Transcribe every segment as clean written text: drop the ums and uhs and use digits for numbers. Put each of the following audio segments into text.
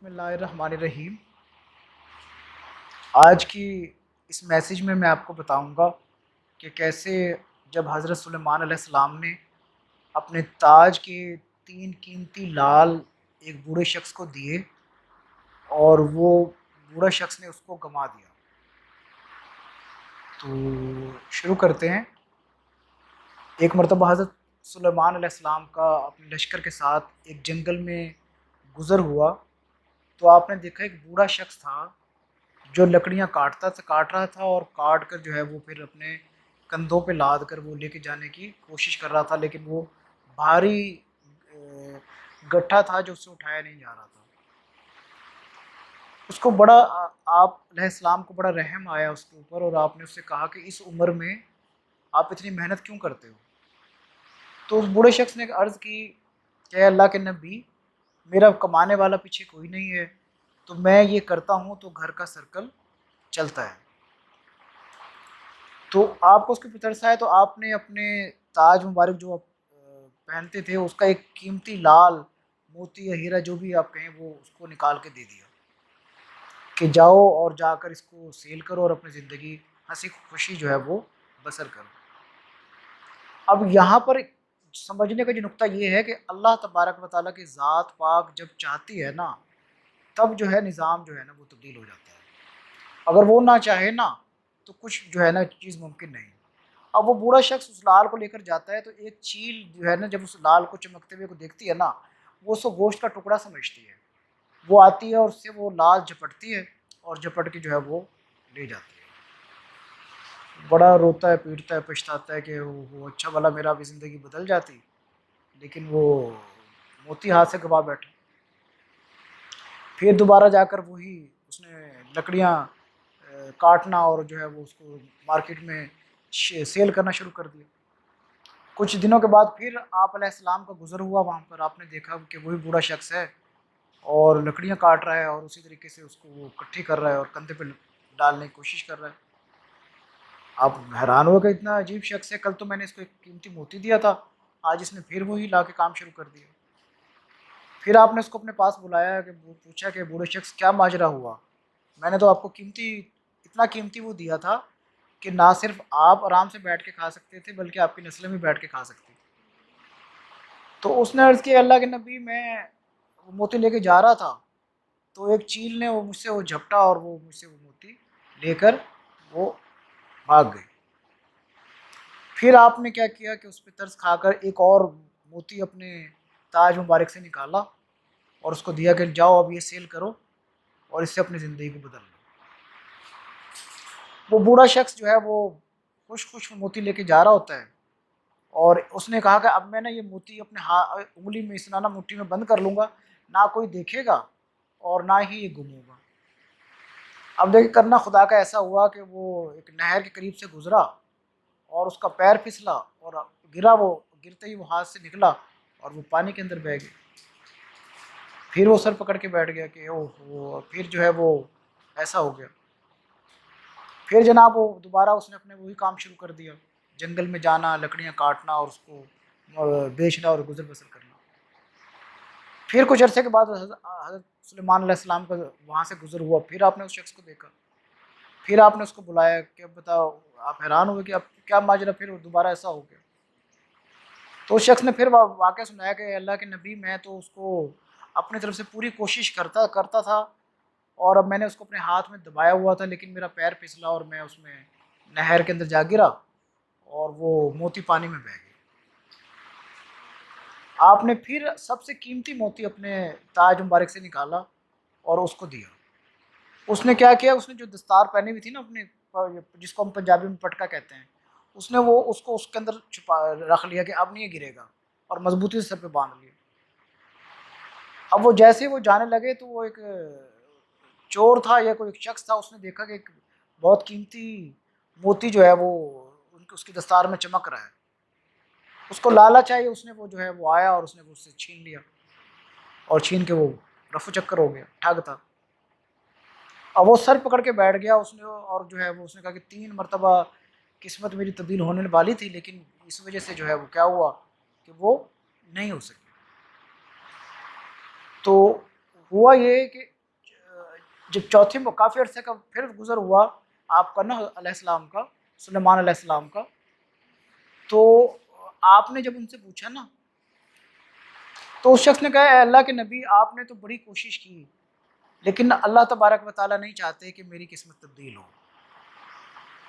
بسم اللہ الرحمن الرحیم۔ آج کی اس میسیج میں آپ کو بتاؤں گا کہ کیسے جب حضرت سلیمان علیہ السلام نے اپنے تاج کے 3 قیمتی لال ایک بوڑھے شخص کو دیے اور وہ بوڑھا شخص نے اس کو گنوا دیا۔ تو شروع کرتے ہیں۔ ایک مرتبہ حضرت سلیمان علیہ السلام کا اپنے لشکر کے ساتھ ایک جنگل میں گزر ہوا، تو آپ نے دیکھا ایک بوڑھا شخص تھا جو لکڑیاں کاٹ رہا تھا، اور کاٹ کر جو ہے وہ پھر اپنے کندھوں پہ لاد کر وہ لے کے جانے کی کوشش کر رہا تھا، لیکن وہ بھاری گٹھا تھا جو اس سے اٹھایا نہیں جا رہا تھا۔ اس کو بڑا آپ علیہ السلام کو بڑا رحم آیا اس کے اوپر، اور آپ نے اس سے کہا کہ اس عمر میں آپ اتنی محنت کیوں کرتے ہو؟ تو اس بوڑھے شخص نے عرض کی کہ اے اللہ کے نبی، میرا کمانے والا پیچھے کوئی نہیں ہے، تو میں یہ کرتا ہوں تو گھر کا سرکل چلتا ہے۔ تو آپ کو اس کی ترس آئے، تو آپ نے اپنے تاج مبارک جو آپ پہنتے تھے اس کا ایک قیمتی لال موتی یا ہیرا جو بھی آپ کہیں وہ اس کو نکال کے دے دیا کہ جاؤ اور جا کر اس کو سیل کرو اور اپنی زندگی ہنسی خوشی جو ہے وہ بسر کرو۔ اب یہاں پر سمجھنے کا جو نقطہ یہ ہے کہ اللہ تبارک و تعالیٰ کی ذات پاک جب چاہتی ہے نا، تب جو ہے نظام جو ہے نا وہ تبدیل ہو جاتا ہے۔ اگر وہ نہ چاہے نا تو کچھ جو ہے نا چیز ممکن نہیں۔ اب وہ بوڑھا شخص اس لال کو لے کر جاتا ہے، تو ایک چیل جو ہے نا جب اس لال کو چمکتے ہوئے کو دیکھتی ہے نا، وہ اس کو گوشت کا ٹکڑا سمجھتی ہے۔ وہ آتی ہے اور اس سے وہ لال جھپٹتی ہے، اور جھپٹ کے جو ہے وہ لے جاتی ہے۔ بڑا روتا ہے، پیٹتا ہے، پچھتاتا ہے کہ وہ اچھا بھلا میرا بھی زندگی بدل جاتی، لیکن وہ موتی ہاتھ سے گوا بیٹھا۔ پھر دوبارہ جا کر وہی اس نے لکڑیاں کاٹنا اور جو ہے وہ اس کو مارکیٹ میں سیل کرنا شروع کر دیا۔ کچھ دنوں کے بعد پھر آپ علیہ السلام کا گزر ہوا وہاں پر، آپ نے دیکھا کہ وہی بوڑھا شخص ہے اور لکڑیاں کاٹ رہا ہے، اور اسی طریقے سے اس کو وہ اکٹھی کر رہا ہے اور کندھے پہ ڈالنے کی کوشش کر رہا ہے۔ آپ حیران ہو کہ اتنا عجیب شخص ہے، کل تو میں نے اس کو ایک قیمتی موتی دیا تھا، آج اس نے پھر وہی لا کے کام شروع کر دیا۔ پھر آپ نے اس کو اپنے پاس بلایا کہ پوچھا کہ بوڑھے شخص کیا ماجرا ہوا؟ میں نے تو آپ کو اتنا قیمتی وہ دیا تھا کہ نہ صرف آپ آرام سے بیٹھ کے کھا سکتے تھے بلکہ آپ کی نسلیں بھی بیٹھ کے کھا سکتی تھی۔ تو اس نے عرض کیا اللہ کے نبی، میں وہ موتی لے کے جا رہا تھا، تو ایک چیل نے وہ مجھ سے وہ جھپٹا اور وہ مجھ سے وہ موتی لے کر وہ بھاگ گئی۔ پھر آپ نے کیا کیا کہ اس پہ ترس کھا کر ایک اور موتی اپنے تاج مبارک سے نکالا اور اس کو دیا کہ جاؤ اب یہ سیل کرو اور اس سے اپنی زندگی کو بدل لو۔ وہ بوڑھا شخص جو ہے وہ خوش موتی لے کے جا رہا ہوتا ہے، اور اس نے کہا کہ اب میں نے یہ موتی اپنے انگلی میں اس طرح مٹھی میں بند کر لوں گا، نہ کوئی دیکھے گا اور نہ ہی یہ گم ہوگا۔ اب دیکھ کرنا خدا کا ایسا ہوا کہ وہ ایک نہر کے قریب سے گزرا اور اس کا پیر پھسلا اور گرا، وہ گرتے ہی وہ ہاتھ سے نکلا اور وہ پانی کے اندر بہہ گیا۔ پھر وہ سر پکڑ کے بیٹھ گیا کہ پھر جو ہے وہ ایسا ہو گیا۔ پھر جناب وہ دوبارہ اس نے اپنے وہی کام شروع کر دیا، جنگل میں جانا، لکڑیاں کاٹنا اور اس کو بیچنا اور گزر بسر کرنا۔ پھر کچھ عرصے کے بعد حضرت سلیمان علیہ السلام کا وہاں سے گزر ہوا، پھر آپ نے اس شخص کو دیکھا، پھر آپ نے اس کو بلایا کہ اب بتاؤ، آپ حیران ہوئے کہ اب کیا ماجرا پھر دوبارہ ایسا ہو گیا۔ تو اس شخص نے پھر واقعہ سنایا کہ اللہ کے نبی، میں تو اس کو اپنی طرف سے پوری کوشش کرتا تھا، اور اب میں نے اس کو اپنے ہاتھ میں دبایا ہوا تھا، لیکن میرا پیر پھسلا اور میں اس میں نہر کے اندر جا گرا اور وہ موتی پانی میں بہہ گیا۔ آپ نے پھر سب سے قیمتی موتی اپنے تاج مبارک سے نکالا اور اس کو دیا۔ اس نے کیا کیا، اس نے جو دستار پہنی ہوئی تھی نا اپنے، جس کو ہم پنجابی میں پٹکا کہتے ہیں، اس نے وہ اس کو اس کے اندر چھپا رکھ لیا کہ اب نہیں یہ گرے گا، اور مضبوطی سے سر پہ باندھ لیا۔ اب وہ جیسے وہ جانے لگے تو وہ ایک چور تھا یا کوئی ایک شخص تھا، اس نے دیکھا کہ ایک بہت قیمتی موتی جو ہے وہ اس کی دستار میں چمک رہا ہے۔ اس کو لالچ آئی، اس نے وہ جو ہے وہ آیا اور اس نے وہ اس سے چھین لیا، اور چھین کے وہ رفو چکر ہو گیا، ٹھگ تھا۔ اب وہ سر پکڑ کے بیٹھ گیا اس نے، اور جو ہے وہ اس نے کہا کہ 3 مرتبہ قسمت میری تبدیل ہونے والی تھی، لیکن اس وجہ سے جو ہے وہ کیا ہوا کہ وہ نہیں ہو سکی۔ تو ہوا یہ کہ جب چوتھے کافی عرصے کا پھر گزر ہوا آپ کا نوح علیہ السلام کا، سلیمان علیہ السلام کا، تو آپ نے جب ان سے پوچھا نا، تو اس شخص نے کہا اے اللہ کے نبی آپ نے تو بڑی کوشش کی، لیکن اللہ تبارک و تعالیٰ نہیں چاہتے کہ میری قسمت تبدیل ہو۔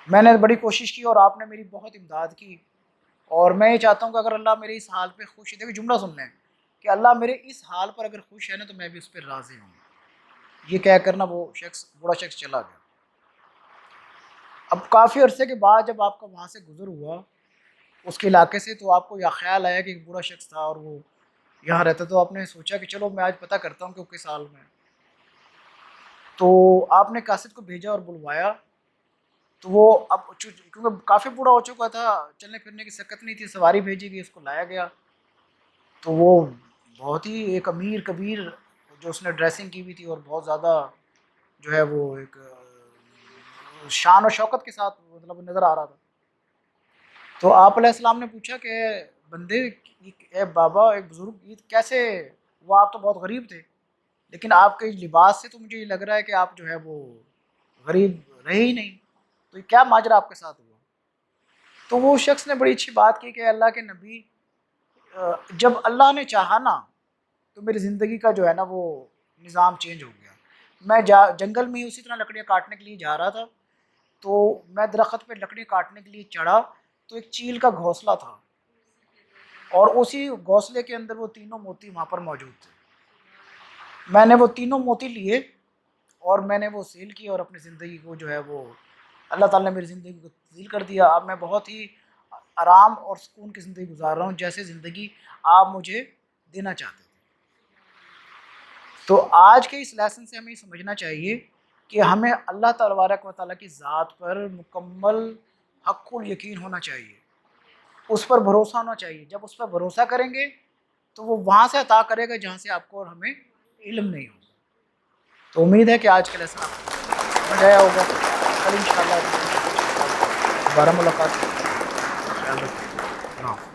میں نے بڑی کوشش کی اور آپ نے میری بہت امداد کی، اور میں یہ چاہتا ہوں کہ اگر اللہ میرے اس حال پہ خوش ہے، دیکھو جملہ سن لیں کہ اللہ میرے اس حال پر اگر خوش ہے نا تو میں بھی اس پہ راضی ہوں۔ یہ کہہ کر نا وہ شخص، برا شخص چلا گیا۔ اب کافی عرصے کے بعد جب آپ کا وہاں سے گزر ہوا اس کے علاقے سے، تو آپ کو یہ خیال آیا کہ ایک برا شخص تھا اور وہ یہاں رہتا، تو آپ نے سوچا کہ چلو میں آج پتہ کرتا ہوں کہ وہ کس حال میں ہے۔ تو آپ نے قاصد کو بھیجا اور بلوایا، تو وہ اب کیونکہ کافی بوڑھا ہو چکا تھا، چلنے پھرنے کی سکت نہیں تھی، سواری بھیجی گئی، اس کو لایا گیا، تو وہ بہت ہی ایک امیر کبیر، جو اس نے ڈریسنگ کی ہوئی تھی اور بہت زیادہ جو ہے وہ ایک شان و شوکت کے ساتھ مطلب نظر آ رہا تھا۔ تو آپ علیہ السلام نے پوچھا کہ بندے، اے بابا، ایک بزرگ، یہ کیسے؟ وہ آپ تو بہت غریب تھے، لیکن آپ کے لباس سے تو مجھے یہ لگ رہا ہے کہ آپ جو ہے وہ غریب رہے ہی نہیں، تو یہ کیا ماجرا آپ کے ساتھ ہوا؟ تو وہ شخص نے بڑی اچھی بات کی کہ اللہ کے نبی، جب اللہ نے چاہا نا تو میری زندگی کا جو ہے نا وہ نظام چینج ہو گیا۔ میں جنگل میں ہی اسی طرح لکڑیاں کاٹنے کے لیے جا رہا تھا، تو میں درخت پہ لکڑی کاٹنے کے لیے چڑھا، تو ایک چیل کا گھونسلہ تھا، اور اسی گھونسلے کے اندر وہ تینوں موتی وہاں پر موجود تھے۔ میں نے وہ تینوں موتی لیے اور میں نے وہ سیل کیا، اور اپنی زندگی کو جو ہے وہ اللہ تعالیٰ نے میری زندگی کو تبدیل کر دیا۔ اب میں بہت ہی آرام اور سکون کی زندگی گزار رہا ہوں، جیسے زندگی آپ مجھے دینا چاہتے تھے۔ تو آج کے اس لیسن سے ہمیں یہ سمجھنا چاہیے کہ ہمیں اللہ تبارک و تعالیٰ کی ذات پر مکمل حق الیقین ہونا چاہیے، اس پر بھروسہ ہونا چاہیے۔ جب اس پر بھروسہ کریں گے تو وہ وہاں سے عطا کرے گا جہاں سے آپ کو اور ہمیں علم نہیں ہوگا۔ تو امید ہے کہ آج کا لیسن آپ کو سمجھ آیا ہوگا۔ کل انشاءاللہ دوبارہ ملاقات ہوگی۔ خیال رکھیں۔ اللہ حافظ۔